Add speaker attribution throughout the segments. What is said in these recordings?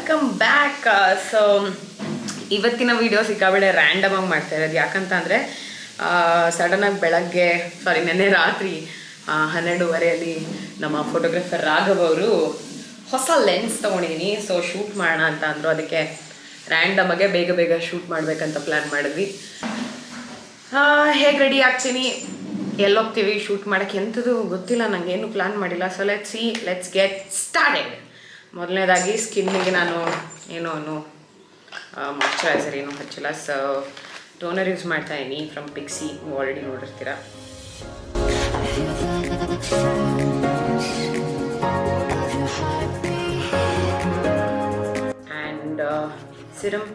Speaker 1: Welcome back. So ಇವತ್ತಿನ video ಸಿಕ್ಕಾಬಿಡೆ random ಆಗಿ ಮಾಡ್ತಾ ಇರೋದು. ಯಾಕಂತಂದರೆ ಸಡನ್ನಾಗಿ ನೆನ್ನೆ ರಾತ್ರಿ 12:30 ನಮ್ಮ ಫೋಟೋಗ್ರಾಫರ್ ರಾಘವ್ ಅವರು ಹೊಸ ಲೆನ್ಸ್ ತೊಗೊಂಡಿದ್ದೀನಿ, ಸೊ ಶೂಟ್ ಮಾಡೋಣ ಅಂತ ಅಂದರು. ಅದಕ್ಕೆ ರ್ಯಾಂಡಮಾಗೆ ಬೇಗ ಶೂಟ್ ಮಾಡಬೇಕಂತ ಪ್ಲ್ಯಾನ್ ಮಾಡಿದ್ವಿ. ಹೇಗೆ ರೆಡಿ ಆಗ್ತೀನಿ, ಎಲ್ಲೋಗ್ತೀವಿ ಶೂಟ್ ಮಾಡೋಕ್ಕೆ ಎಂಥದ್ದು ಗೊತ್ತಿಲ್ಲ, ನನಗೇನು ಪ್ಲ್ಯಾನ್ ಮಾಡಿಲ್ಲ. So let's get started. ಮೊದಲನೇದಾಗಿ ಸ್ಕಿನ್ನಿಗೆ ನಾನು ಮಾಯ್ಶ್ಚರೈಸರ್ ಏನೂ ಹಚ್ಚಿಲ್ಲ. ಸೊ ಟೋನರ್ ಯೂಸ್ ಮಾಡ್ತಾ ಇದ್ದೀನಿ ಫ್ರಮ್ ಪಿಕ್ಸಿ, ನೀವು ಆಲ್ರೆಡಿ ನೋಡಿರ್ತೀರ. And serum.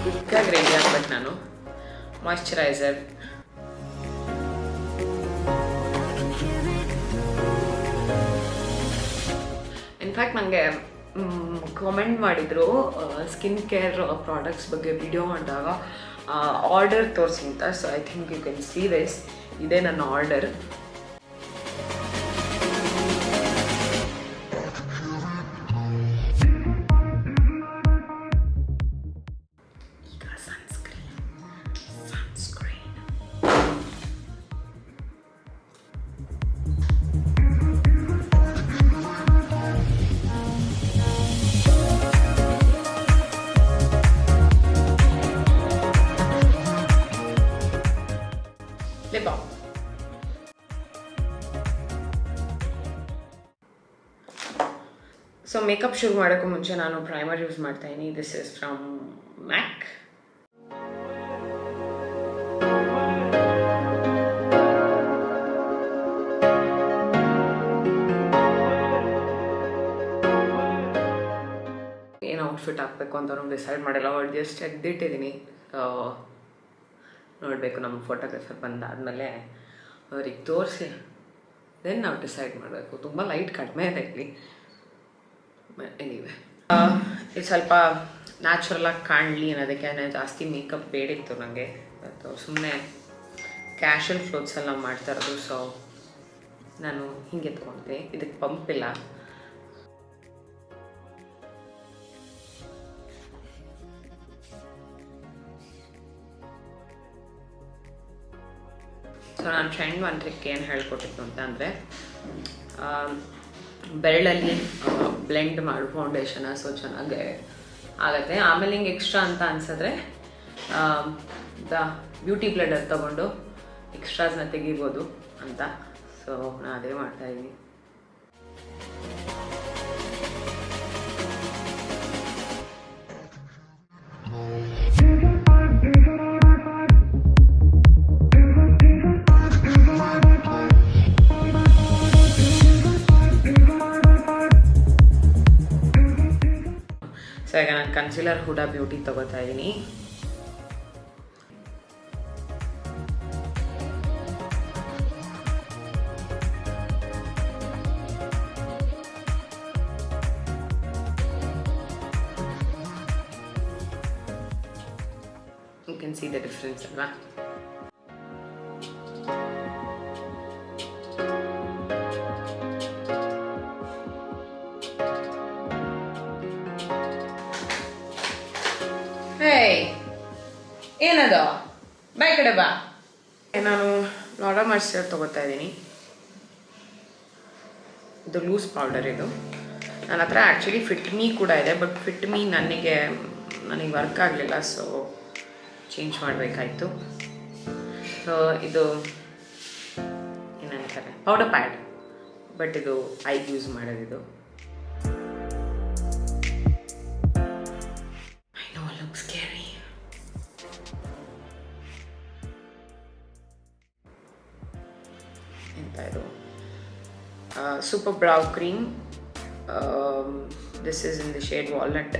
Speaker 1: ಕ್ವಿಕ್ಕಾಗಿ ರೆಡಿ ಆಗ್ಬೇಕು ನಾನು. ಮಾಯ್ಶ್ಚರೈಸರ್, ಇನ್ಫ್ಯಾಕ್ಟ್ ನನಗೆ ಕಾಮೆಂಟ್ ಮಾಡಿದರು ಸ್ಕಿನ್ ಕೇರ್ ಪ್ರಾಡಕ್ಟ್ಸ್ ಬಗ್ಗೆ ವಿಡಿಯೋ ಮಾಡಿದಾಗ ಆರ್ಡರ್ ತೋರಿಸಿ ಅಂತ. So I think you can see this. ಇದೇ ನನ್ನ ಆರ್ಡರ್. ಸೊ ಮೇಕಪ್ ಶುರು ಮಾಡೋಕ್ಕೂ ಮುಂಚೆ ನಾನು ಪ್ರೈಮರ್ ಯೂಸ್ ಮಾಡ್ತಾ ಇದ್ದೀನಿ. ದಿಸ್ ಇಸ್ ಫ್ರಮ್ ಮ್ಯಾಕ್. ಏನು ಔಟ್ಫಿಟ್ ಹಾಕಬೇಕು ಅಂತ ಡಿಸೈಡ್ ಮಾಡಿಲ್ಲ, ಬಟ್ ಜಸ್ಟ್ ತೆಗ್ದಿಟ್ಟಿದ್ದೀನಿ. ನೋಡಬೇಕು, ನಮ್ಮ ಫೋಟೋಗ್ರಾಫರ್ ಬಂದಾದಮೇಲೆ ಅವ್ರಿಗೆ ತೋರಿಸಿ ದೆನ್ ನಾವು ಡಿಸೈಡ್ ಮಾಡಬೇಕು. ತುಂಬ ಲೈಟ್ ಕಡಿಮೆ ಇದೆ ಇಲ್ಲಿ. ಎನಿವೆ, ಇದು ಸ್ವಲ್ಪ ನ್ಯಾಚುರಲಾಗಿ ಕಾಣಲಿ ಅನ್ನೋದಕ್ಕೆ ಜಾಸ್ತಿ ಮೇಕಪ್ ಬೇಡಿತ್ತು ನನಗೆ. ಮತ್ತು ಸುಮ್ಮನೆ ಕ್ಯಾಶುವಲ್ ಕ್ಲೋತ್ಸಲ್ಲಿ ನಾವು ಮಾಡ್ತಾ ಇರೋದು. ಸೊ ನಾನು ಹೀಗೆ ತೊಗೊಂಡೆ, ಇದಕ್ಕೆ ಪಂಪ್ ಇಲ್ಲ. ಸೊ ನನ್ನ ಫ್ರೆಂಡ್ ಒಂದು ಟ್ರಿಕ್ ಏನು ಹೇಳ್ಕೊಟ್ಟಿತ್ತು ಅಂತ ಅಂದರೆ, ಬೆರಳಲ್ಲಿ ಬ್ಲೆಂಡ್ ಮಾಡು ಫೌಂಡೇಶನ, ಸೊ ಚೆನ್ನಾಗಿ ಆಗುತ್ತೆ. ಆಮೇಲೆ ಹಿಂಗೆ ಎಕ್ಸ್ಟ್ರಾ ಅಂತ ಅನ್ಸಿದ್ರೆ ಬ್ಯೂಟಿ ಬ್ಲೆಂಡರ್ ತೊಗೊಂಡು ಎಕ್ಸ್ಟ್ರಾಸ್ನ ತೆಗಿಬೋದು ಅಂತ. ಸೊ ನಾನು ಅದೇ ಮಾಡ್ತಾಯಿದ್ದೀನಿ. ಸೊ ಈಗ ನಾನು ಕನ್ಸಿಲರ್ ಹುಡಾ ಬ್ಯೂಟಿ ತೊಗೋತಾ ಇದ್ದೀನಿ. You can see the difference ಅಲ್ವಾ. ಏನದು ಬೈ ಕಡೆ ಬಾ. ನಾನು ಲಾರಾ ಮಾಯ್ಶ್ಚರೈಸರ್ ತೊಗೋತಾ ಇದ್ದೀನಿ. ಇದು ಲೂಸ್ ಪೌಡರ್. ಇದು ನನ್ನ ಹತ್ರ ಆ್ಯಕ್ಚುಲಿ ಫಿಟ್ ಮೀ ಕೂಡ ಇದೆ, ಬಟ್ ಫಿಟ್ ಮೀ ನನಗೆ ವರ್ಕ್ ಆಗಲಿಲ್ಲ. ಸೊ ಚೇಂಜ್ ಮಾಡಬೇಕಾಯ್ತು. ಸೊ ಇದು ಏನಂತಾರೆ, ಪೌಡರ್ ಪ್ಯಾಡ್, ಬಟ್ ಇದು ಐಗೆ ಯೂಸ್ ಮಾಡೋದಿದು. Super Brow Cream. This is in the shade Walnut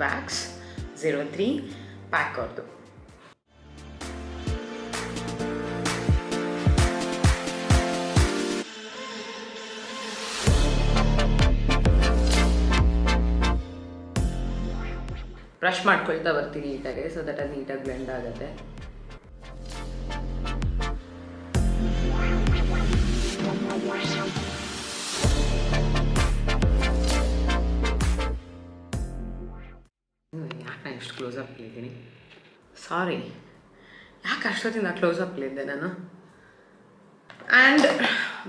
Speaker 1: Wax 03 pack ordu. Brush ಮಾಡ್ಕೊಳ್ತಾ ಬರ್ತೀನಿ ನೀಟಾಗಿ, ಸೊ ದಟ್ ಅದು ನೀಟಾಗಿ ಬ್ಲೆಂಡ್ ಆಗುತ್ತೆ. ಯಾಕೆ ನಾನು ಎಷ್ಟು ಕ್ಲೋಸಪ್ಲಿದ್ದೀನಿ, ಸಾರಿ, ಯಾಕೆ ಅಷ್ಟೊತ್ತಿಂದ ಕ್ಲೋಸಪ್ಲಿದ್ದೆ ನಾನು. ಆ್ಯಂಡ್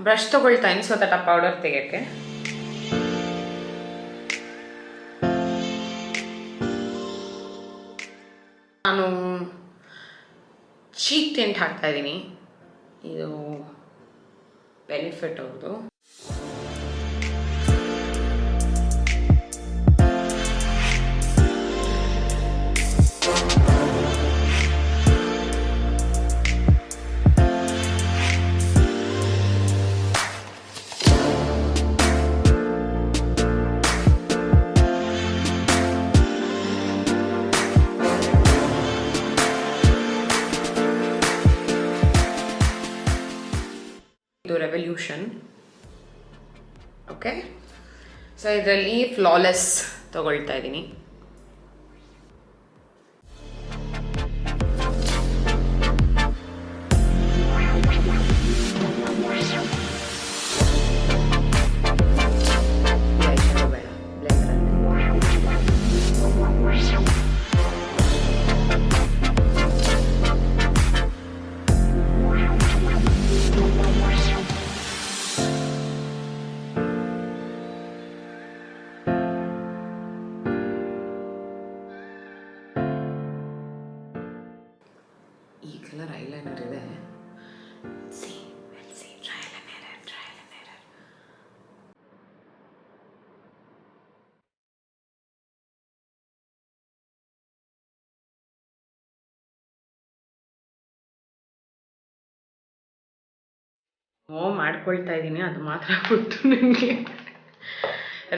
Speaker 1: ಬ್ರಷ್ ತೊಗೊಳ್ತಾಯಿನಿ ಸೊ ದಟ್ ಆ ಪೌಡರ್ ತೆಗೆಯೋಕ್ಕೆ. ನಾನು ಚೀಕ್ ಟೆಂಟ್ ಹಾಕ್ತಾಯಿದ್ದೀನಿ, ಇದು ಬೆನಿಫಿಟ್ ಅವ್ರದ್ದು. ಇದು ರೆವಲ್ಯೂಷನ್. ಓಕೆ, ಸೊ ಇದರಲ್ಲಿ ಫ್ಲಾಲೆಸ್ ತಗೊಳ್ತಾ ಇದ್ದೀನಿ. ಈ ಕಲರ್ ಐಲೈನರ್ ಇದೆ, ಮಾಡ್ಕೊಳ್ತಾ ಇದ್ದೀನಿ, ಅದು ಮಾತ್ರ ಗೊತ್ತು ನನಗೆ.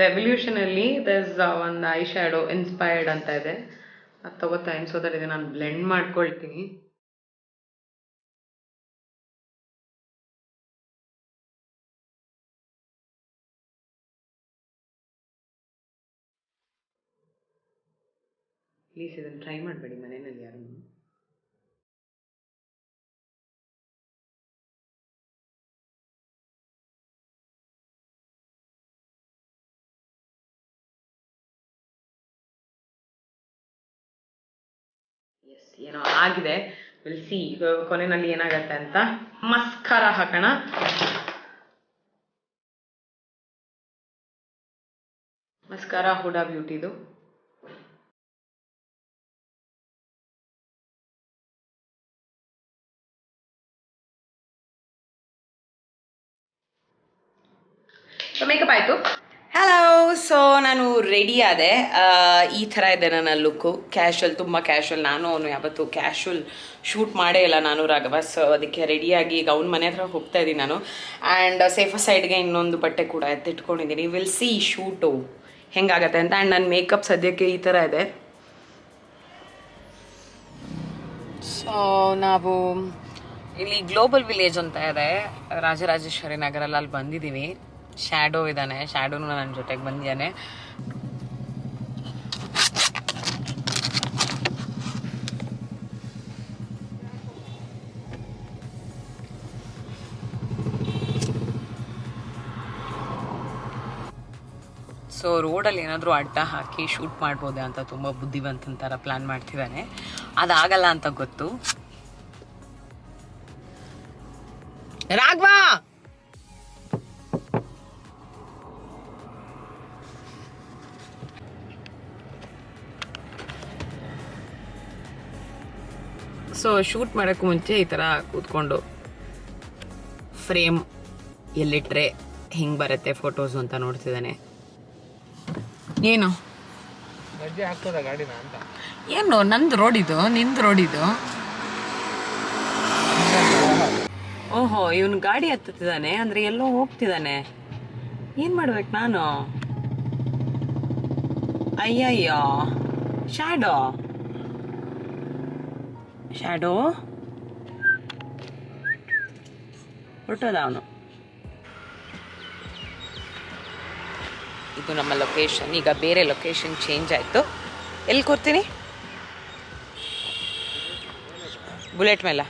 Speaker 1: ರೆವಲ್ಯೂಷನಲ್ಲಿ ದರ್ಸ್ ಒಂದು ಐ ಶ್ಯಾಡೋ ಇನ್ಸ್ಪೈರ್ಡ್ ಅಂತ ಇದೆ, ಅದು ತಗೋತಾ ಇದ್ದೀನಿ. ಸೊ ದಟ್ ಇದೆ ನಾನು ಬ್ಲೆಂಡ್ ಮಾಡ್ಕೊಳ್ತೀನಿ. ಪ್ಲೀಸ್ ಇದನ್ನು ಟ್ರೈ ಮಾಡಬೇಡಿ ಮನೆಯಲ್ಲಿ ಯಾರು. ಎಸ್, ಏನೋ ಆಗಿದೆ, ವಿಲ್ ಸಿ ಕೊನೆಯಲ್ಲಿ ಏನಾಗತ್ತೆ ಅಂತ. ಮಸ್ಕಾರ ಹಾಕೋಣ. Mascara HUDA ಬ್ಯೂಟಿದು. ಮೇಕಪ್ ಆಯಿತು. ಹಲೋ, ಸೊ ನಾನು ರೆಡಿ ಆದೆ. ಈ ಥರ ಇದೆ ನನ್ನ ಲುಕ್ಕು, ಕ್ಯಾಶುವಲ್, ತುಂಬ ಕ್ಯಾಶುವಲ್. ನಾನು ಅವನು ಯಾವತ್ತು ಕ್ಯಾಶುವಲ್ ಶೂಟ್ ಮಾಡೇ ಇಲ್ಲ, ನಾನು ರಾಘವ. ಸೊ ಅದಕ್ಕೆ ರೆಡಿಯಾಗಿ ಈಗ ಅವ್ನ ಮನೆ ಹತ್ರ ಹೋಗ್ತಾ ಇದ್ದೀನಿ ನಾನು. ಆ್ಯಂಡ್ ಸೇಫರ್ ಸೈಡ್ಗೆ ಇನ್ನೊಂದು ಬಟ್ಟೆ ಕೂಡ ಎತ್ತಿಟ್ಕೊಂಡಿದ್ದೀನಿ. ವಿಲ್ ಸಿ ಶೂಟು ಹೆಂಗಾಗತ್ತೆ ಅಂತ. ಆ್ಯಂಡ್ ನನ್ನ ಮೇಕಪ್ ಸದ್ಯಕ್ಕೆ ಈ ಥರ ಇದೆ. ಸೊ ನಾವು ಇಲ್ಲಿ ಗ್ಲೋಬಲ್ ವಿಲೇಜ್ ಅಂತ ಇದೆ ರಾಜರಾಜೇಶ್ವರಿ ನಗರಲ್ಲಿ, ಅಲ್ಲಿ ಬಂದಿದ್ದೀವಿ. ಶ್ಯಾಡೋ ಇದ್ದಾನೆ, ಶ್ಯಾಡೋನು ನನ್ನ ಜೊತೆಗೆ ಬಂದಿದ್ದಾನೆ. ಸೊ ರೋಡಲ್ಲಿ ಏನಾದರೂ ಅಡ್ಡ ಹಾಕಿ ಶೂಟ್ ಮಾಡ್ಬೋದೆ ಅಂತ ತುಂಬ ಬುದ್ಧಿವಂತನ ಥರ ಪ್ಲ್ಯಾನ್ ಮಾಡ್ತಿದ್ದಾನೆ. ಅದಾಗಲ್ಲ ಅಂತ ಗೊತ್ತು. ರಾಘವ, ಸೊ ಶೂಟ್ ಮಾಡೋಕ್ಕೂ ಮುಂಚೆ ಈ ಥರ ಕೂತ್ಕೊಂಡು ಫ್ರೇಮ್ ಎಲ್ಲಿಟ್ರೆ ಹಿಂಗೆ ಬರುತ್ತೆ ಫೋಟೋಸು ಅಂತ ನೋಡ್ತಿದ್ದಾನೆ. ಏನು ಏನು ನಂದು ರೋಡ್ ಇದು, ನಿಂದು ರೋಡ್ ಇದು. ಓಹೋ, ಇವನು ಗಾಡಿ ಹತ್ತುತ್ತಿದ್ದಾನೆ ಅಂದರೆ ಎಲ್ಲೋ ಹೋಗ್ತಿದ್ದಾನೆ. ಏನು ಮಾಡ್ಬೇಕು ನಾನು? ಅಯ್ಯಯ್ಯೋ, ಶ್ಯಾಡೋ ಶ್ಯಾಡೋ ಹೊರಟೋದ ಅವನು. ಇದು ನಮ್ಮ ಲೊಕೇಶನ್. ಈಗ ಬೇರೆ ಲೊಕೇಶನ್ ಚೇಂಜ್ ಆಯಿತು. ಎಲ್ಲಿ ಕೂರ್ತೀನಿ? ಬುಲೆಟ್ ಮೇಲೆ.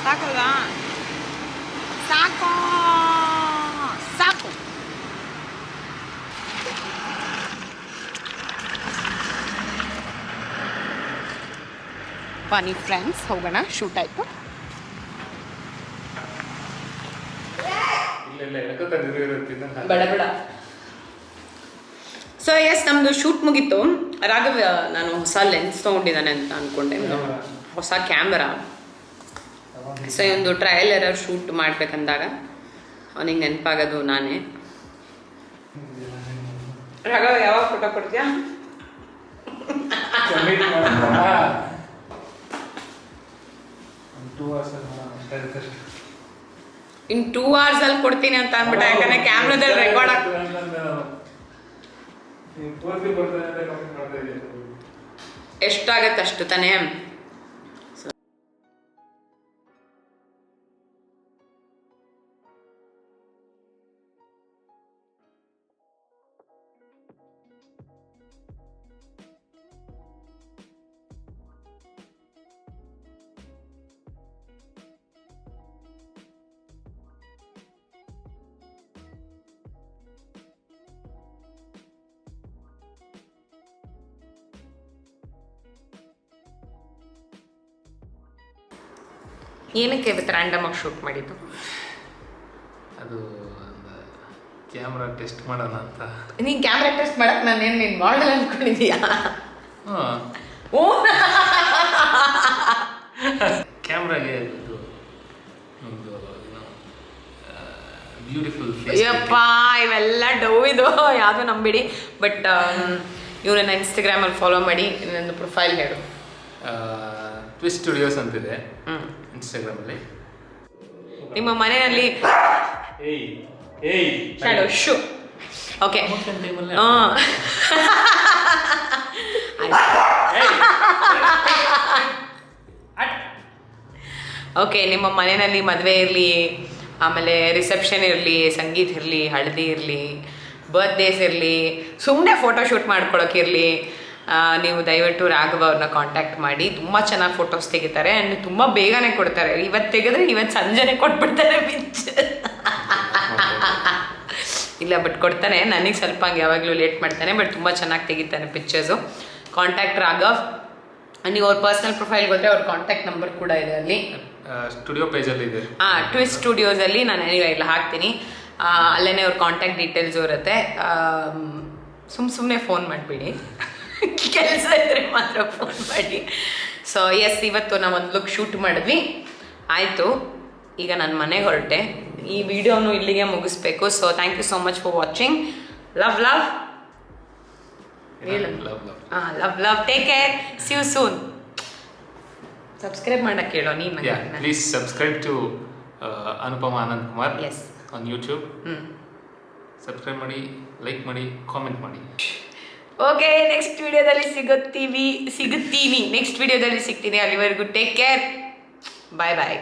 Speaker 1: ಸಾಕಲ್ವಾ? ಸಾಕು ಸಾಕು. ಬನ್ನಿ ಫ್ರೆಂಡ್ಸ್, ಹೋಗೋಣ. ಶೂಟ್ ಆಯಿತು. ಬೇಡ ಬೇಡ. ಸೊ ಎಸ್, ನಮ್ಮದು ಶೂಟ್ ಮುಗೀತು. ರಾಘವ್ ನಾನು ಹೊಸ ಲೆನ್ಸ್ ತೊಗೊಂಡಿದ್ದಾನೆ ಅಂತ ಅಂದ್ಕೊಂಡೆ, ಹೊಸ ಕ್ಯಾಮ್ರಾ. ಸೊ ಒಂದು ಟ್ರಯಲ್ ಎರರ್ ಶೂಟ್ ಮಾಡ್ಬೇಕಂದಾಗ ಅವನಿಗೆ ನೆನಪಾಗೋದು ನಾನೇ. ರಾಘವ್ ಯಾವಾಗ ಫೋಟೋ ಕೊಡ್ತೀಯಾ? ಇನ್ 2 hours ಅಲ್ಲಿ ಕೊಡ್ತೀನಿ ಅಂತ ಅಂದ್ಬಿಟ್ಟ. ಯಾಕಂದ್ರೆ ಕ್ಯಾಮ್ರಾದಲ್ಲಿ ರೆಕಾರ್ಡ್ ಎಷ್ಟಾಗತ್ತೆ ಅಷ್ಟು ತಾನೇ. ಏನಕ್ಕೆ ಇವತ್ತು ರ್ಯಾಂಡಮ್ ಆಗಿ ಶೂಟ್ ಮಾಡಿದ್ದು?
Speaker 2: ಅದು ಕ್ಯಾಮ್ರಾ ಟೆಸ್ಟ್ ಮಾಡೋಣ ಅಂತ.
Speaker 1: ನೀನು ಕ್ಯಾಮ್ರಾ ಟೆಸ್ಟ್ ಮಾಡಕ್ಕೆ ನಾನೇನು ನೀನು ಮಾಡಲ್ ಅಂದ್ಕೊಂಡಿದ್ದೀಯಾ? ಓ,
Speaker 2: ಕ್ಯಾಮ್ರಾಗೆ ಇದು ಒಂದು ಬ್ಯೂಟಿಫುಲ್ ಫೇಸ್.
Speaker 1: ಅಯ್ಯಪ್ಪ, ಇವೆಲ್ಲ ಡವ್ ಇದು, ಯಾವುದೂ ನಂಬಿಡಿ. ಬಟ್ ಇವನನ್ನ ಇನ್ಸ್ಟಾಗ್ರಾಮಲ್ಲಿ ಫಾಲೋ ಮಾಡಿ. ನನ್ನ ಪ್ರೊಫೈಲ್ ಹೇಳು.
Speaker 2: ಟ್ವಿಸ್ಟ್ ಸ್ಟುಡಿಯೋಸ್ ಅಂತಿದೆ ಇನ್ಸ್ಟಾಗ್ರಾಮಲ್ಲಿ.
Speaker 1: ನಿಮ್ಮ ಮನೆಯಲ್ಲಿ ಶಾಡೋ ಶೂ. Okay, okay. ನಿಮ್ಮ ಮನೆಯಲ್ಲಿ ಮದುವೆ ಇರಲಿ, ಆಮೇಲೆ ರಿಸೆಪ್ಷನ್ ಇರಲಿ, ಸಂಗೀತ ಇರಲಿ, ಹಳದಿ ಇರಲಿ, ಬರ್ತ್ಡೇಸ್ ಇರಲಿ, ಸುಮ್ಮನೆ ಫೋಟೋಶೂಟ್ ಮಾಡ್ಕೊಳಕ್ಕಿರಲಿ, ನೀವು ದಯವಿಟ್ಟು ರಾಘವ್ ಅವ್ರನ್ನ ಕಾಂಟ್ಯಾಕ್ಟ್ ಮಾಡಿ. ತುಂಬ ಚೆನ್ನಾಗಿ ಫೋಟೋಸ್ ತೆಗಿತಾರೆ ಆ್ಯಂಡ್ ತುಂಬ ಬೇಗನೆ ಕೊಡ್ತಾರೆ. ಇವತ್ತು ತೆಗೆದ್ರೆ ಇವತ್ತು ಸಂಜೆನೆ ಕೊಟ್ಬಿಡ್ತಾರೆ ಪಿಚ್. ಇಲ್ಲ, ಬಟ್ ಕೊಡ್ತಾನೆ. ನನಗೆ ಸ್ವಲ್ಪ ಹಂಗೆ ಯಾವಾಗಲೂ ಲೇಟ್ ಮಾಡ್ತಾನೆ, ಬಟ್ ತುಂಬ ಚೆನ್ನಾಗಿ ತೆಗಿತಾನೆ ಪಿಕ್ಚರ್ಸು. ಕಾಂಟ್ಯಾಕ್ಟ್ ರಾಘವ್. ನೀವು ಅವ್ರ ಪರ್ಸ್ನಲ್ ಪ್ರೊಫೈಲ್ಗೆ ಹೋದರೆ ಅವ್ರ ಕಾಂಟ್ಯಾಕ್ಟ್ ನಂಬರ್ ಕೂಡ ಇದೆ ಅಲ್ಲಿ,
Speaker 2: ಸ್ಟುಡಿಯೋ ಪೇಜಲ್ಲಿ ಇದೆ.
Speaker 1: ಟ್ವಿಸ್ಟ್ ಸ್ಟುಡಿಯೋಸಲ್ಲಿ ನಾನು ಇಲ್ಲ ಹಾಕ್ತೀನಿ. ಅಲ್ಲೇ ಅವ್ರ ಕಾಂಟ್ಯಾಕ್ಟ್ ಡೀಟೇಲ್ಸು ಇರುತ್ತೆ. ಸುಮ್ಮನೆ ಫೋನ್ ಮಾಡಿಬಿಡಿ, ಕೆಲಸ ಇದ್ದರೆ ಮಾತ್ರ ಫೋನ್ ಮಾಡಿ. ಸೊ ಎಸ್, ಇವತ್ತು ನಾವು ಒಂದು ಲುಕ್ ಶೂಟ್ ಮಾಡಿದ್ವಿ. ಆಯಿತು, ಈಗ ನಾನು ಮನೆಗೆ ಹೊರಟೆ. ಈ ವಿಡಿಯೋನು ಇಲ್ಲಿಗೆ ಮುಗಿಸ್ಬೇಕು. So thank you so much for watching. Love love love love. Take care. See you soon. Subscribe ಮಾಡಕ್ಕೆ ಹೇಳೋ ನೀನು.
Speaker 2: Please subscribe to Anupama Anand Kumar on YouTube. Subscribe ಮಾಡಿ, ಲೈಕ್ ಮಾಡಿ, ಕಾಮೆಂಟ್ ಮಾಡಿ.
Speaker 1: ಓಕೆ, ನೆಕ್ಸ್ಟ್ ವಿಡಿಯೋದಲ್ಲಿ ಸಿಗುತ್ತೀನಿ. ನೆಕ್ಸ್ಟ್ ವಿಡಿಯೋದಲ್ಲಿ ಸಿಗ್ತೀನಿ. ಅಲ್ಲಿವರೆಗೂ ಟೇಕ್ ಕೇರ್. ಬಾಯ್ ಬಾಯ್.